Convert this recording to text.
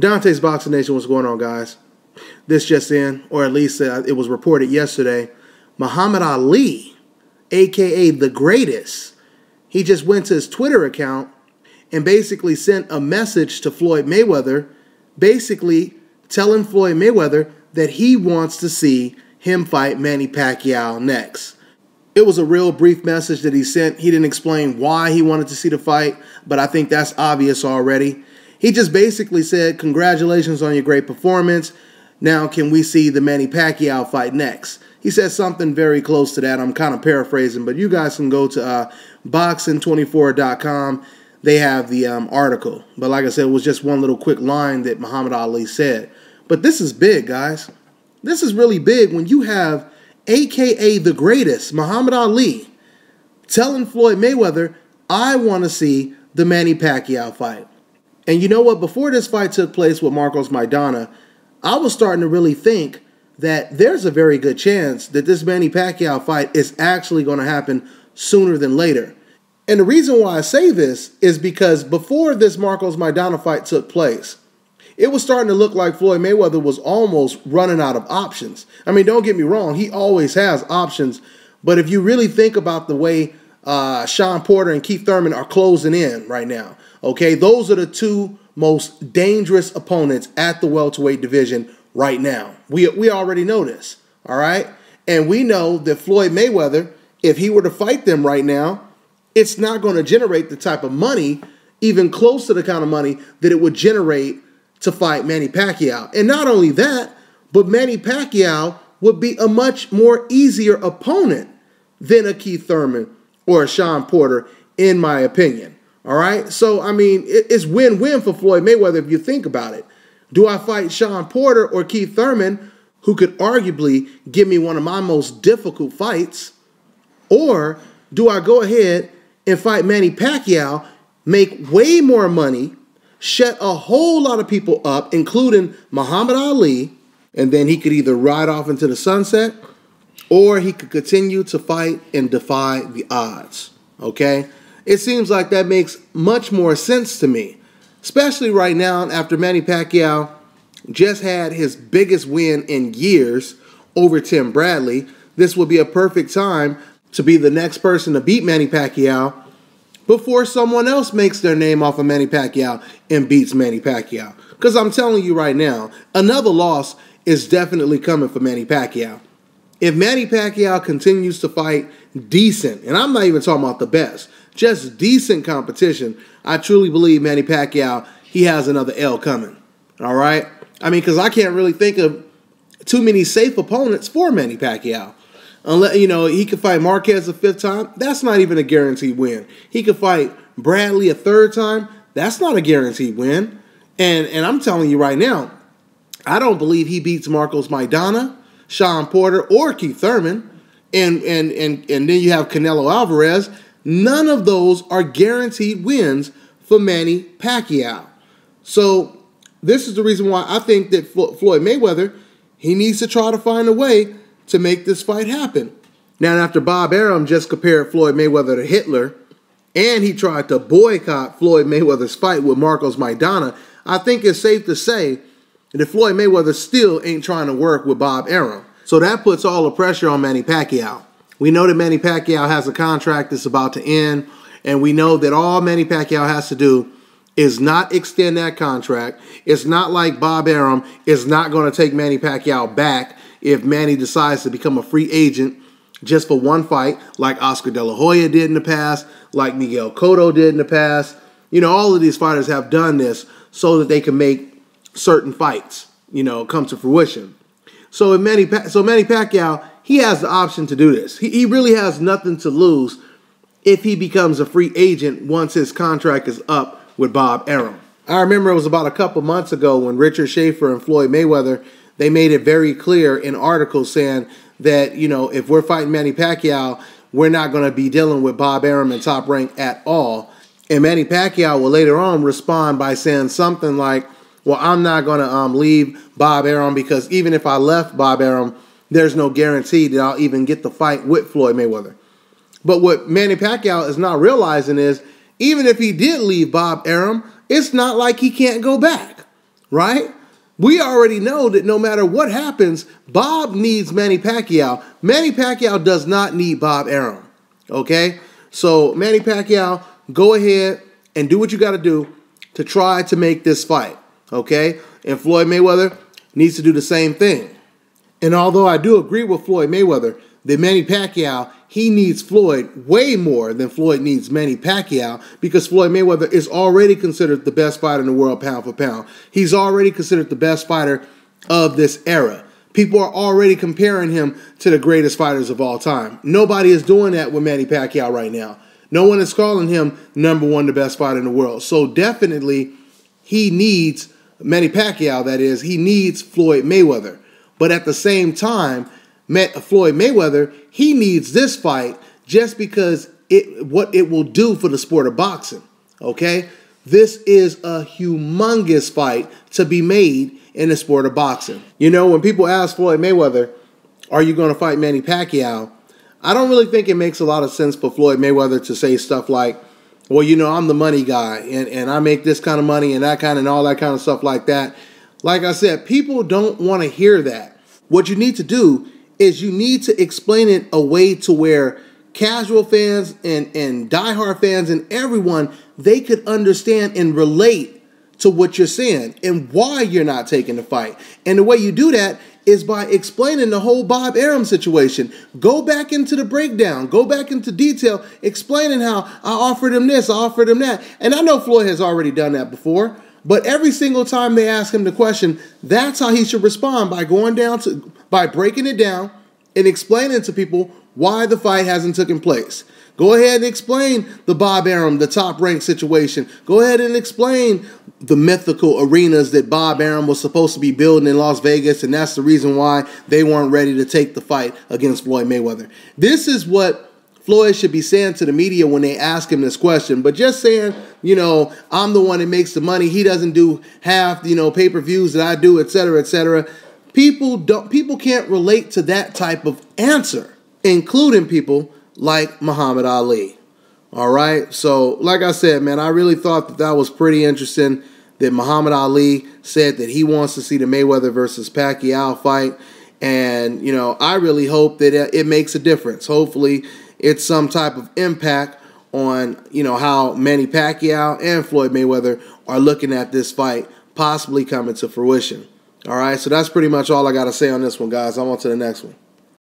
Dontaesboxingnation, what's going on, guys? This just in, or at least it was reported yesterday, Muhammed Ali, a.k.a. the greatest, he just went to his Twitter account and basically sent a message to Floyd Mayweather, basically telling Floyd Mayweather that he wants to see him fight Manny Pacquiao next. It was a real brief message that he sent. He didn't explain why he wanted to see the fight, but I think that's obvious already. He just basically said, congratulations on your great performance. Now can we see the Manny Pacquiao fight next? He said something very close to that. I'm kind of paraphrasing, but you guys can go to boxing24.com. They have the article. But like I said, it was just one little quick line that Muhammad Ali said. But this is big, guys. This is really big when you have a.k.a. the greatest, Muhammad Ali, telling Floyd Mayweather, I want to see the Manny Pacquiao fight. And you know what? Before this fight took place with Marcos Maidana, I was starting to really think that there's a very good chance that this Manny Pacquiao fight is actually going to happen sooner than later. And the reason why I say this is because before this Marcos Maidana fight took place, it was starting to look like Floyd Mayweather was almost running out of options. I mean, don't get me wrong, he always has options. But if you really think about the way Sean Porter and Keith Thurman are closing in right now, okay, those are the two most dangerous opponents at the welterweight division right now. We already know this, all right? And we know that Floyd Mayweather, if he were to fight them right now, it's not going to generate the type of money, even close to the kind of money that it would generate to fight Manny Pacquiao. And not only that, but Manny Pacquiao would be a much more easier opponent than a Keith Thurman or a Sean Porter, in my opinion. All right? So, I mean, it's win-win for Floyd Mayweather if you think about it. Do I fight Sean Porter or Keith Thurman, who could arguably give me one of my most difficult fights? Or do I go ahead and fight Manny Pacquiao, make way more money, shut a whole lot of people up, including Muhammad Ali, and then he could either ride off into the sunset or he could continue to fight and defy the odds, okay? It seems like that makes much more sense to me, especially right now after Manny Pacquiao just had his biggest win in years over Tim Bradley. This would be a perfect time to be the next person to beat Manny Pacquiao before someone else makes their name off of Manny Pacquiao and beats Manny Pacquiao. Because I'm telling you right now, another loss is definitely coming for Manny Pacquiao. If Manny Pacquiao continues to fight decent, and I'm not even talking about the best, just decent competition, I truly believe Manny Pacquiao, he has another L coming. All right? I mean, because I can't really think of too many safe opponents for Manny Pacquiao. Unless, you know, he could fight Marquez a fifth time. That's not even a guaranteed win. He could fight Bradley a third time. That's not a guaranteed win. And I'm telling you right now, I don't believe he beats Marcos Maidana, Sean Porter, or Keith Thurman. And then you have Canelo Alvarez. None of those are guaranteed wins for Manny Pacquiao. So this is the reason why I think that Floyd Mayweather, he needs to try to find a way to make this fight happen. Now, after Bob Arum just compared Floyd Mayweather to Hitler, and he tried to boycott Floyd Mayweather's fight with Marcos Maidana, I think it's safe to say that Floyd Mayweather still ain't trying to work with Bob Arum. So that puts all the pressure on Manny Pacquiao. We know that Manny Pacquiao has a contract that's about to end, and we know that all Manny Pacquiao has to do is not extend that contract. It's not like Bob Arum is not going to take Manny Pacquiao back if Manny decides to become a free agent just for one fight, like Oscar De La Hoya did in the past, like Miguel Cotto did in the past. You know, all of these fighters have done this so that they can make certain fights, you know, come to fruition. So Manny Pacquiao, he has the option to do this. He really has nothing to lose if he becomes a free agent once his contract is up with Bob Arum. I remember it was about a couple months ago when Richard Schaefer and Floyd Mayweather, they made it very clear in articles saying that, you know, if we're fighting Manny Pacquiao, we're not going to be dealing with Bob Arum in Top Rank at all. And Manny Pacquiao will later on respond by saying something like, well, I'm not going to leave Bob Arum because even if I left Bob Arum, there's no guarantee that I'll even get the fight with Floyd Mayweather. But what Manny Pacquiao is not realizing is even if he did leave Bob Arum, it's not like he can't go back. right? We already know that no matter what happens, Bob needs Manny Pacquiao. Manny Pacquiao does not need Bob Arum, okay? So Manny Pacquiao, go ahead and do what you got to do to try to make this fight, okay? And Floyd Mayweather needs to do the same thing. And although I do agree with Floyd Mayweather that Manny Pacquiao, he needs Floyd way more than Floyd needs Manny Pacquiao, because Floyd Mayweather is already considered the best fighter in the world pound for pound. He's already considered the best fighter of this era. People are already comparing him to the greatest fighters of all time. Nobody is doing that with Manny Pacquiao right now. No one is calling him number one, the best fighter in the world. So definitely he needs, Manny Pacquiao that is, he needs Floyd Mayweather. But at the same time, Floyd Mayweather, he needs this fight just because what it will do for the sport of boxing, okay? This is a humongous fight to be made in the sport of boxing. You know, when people ask Floyd Mayweather, are you going to fight Manny Pacquiao? I don't really think it makes a lot of sense for Floyd Mayweather to say stuff like, well, you know, I'm the money guy, and I make this kind of money and that kind and all that kind of stuff like that. Like I said, people don't want to hear that. What you need to do is you need to explain it a way to where casual fans and diehard fans and everyone, they could understand and relate to what you're saying and why you're not taking the fight. And the way you do that is by explaining the whole Bob Arum situation. Go back into the breakdown. Go back into detail, explaining how I offered him this, I offered him that. And I know Floyd has already done that before. But every single time they ask him the question, that's how he should respond, by breaking it down and explaining to people why the fight hasn't taken place. Go ahead and explain the Bob Arum, the top-ranked situation. Go ahead and explain the mythical arenas that Bob Arum was supposed to be building in Las Vegas, and that's the reason why they weren't ready to take the fight against Floyd Mayweather. This is what Floyd should be saying to the media when they ask him this question. But just saying, you know, I'm the one that makes the money, he doesn't do half, you know, pay-per-views that I do, etc., etc. People can't relate to that type of answer, including people like Muhammad Ali. All right? So, like I said, man, I really thought that was pretty interesting that Muhammad Ali said that he wants to see the Mayweather versus Pacquiao fight. And, you know, I really hope that it makes a difference. Hopefully, it's some type of impact on, you know, how Manny Pacquiao and Floyd Mayweather are looking at this fight possibly coming to fruition. All right, so that's pretty much all I got to say on this one, guys. I'm on to the next one.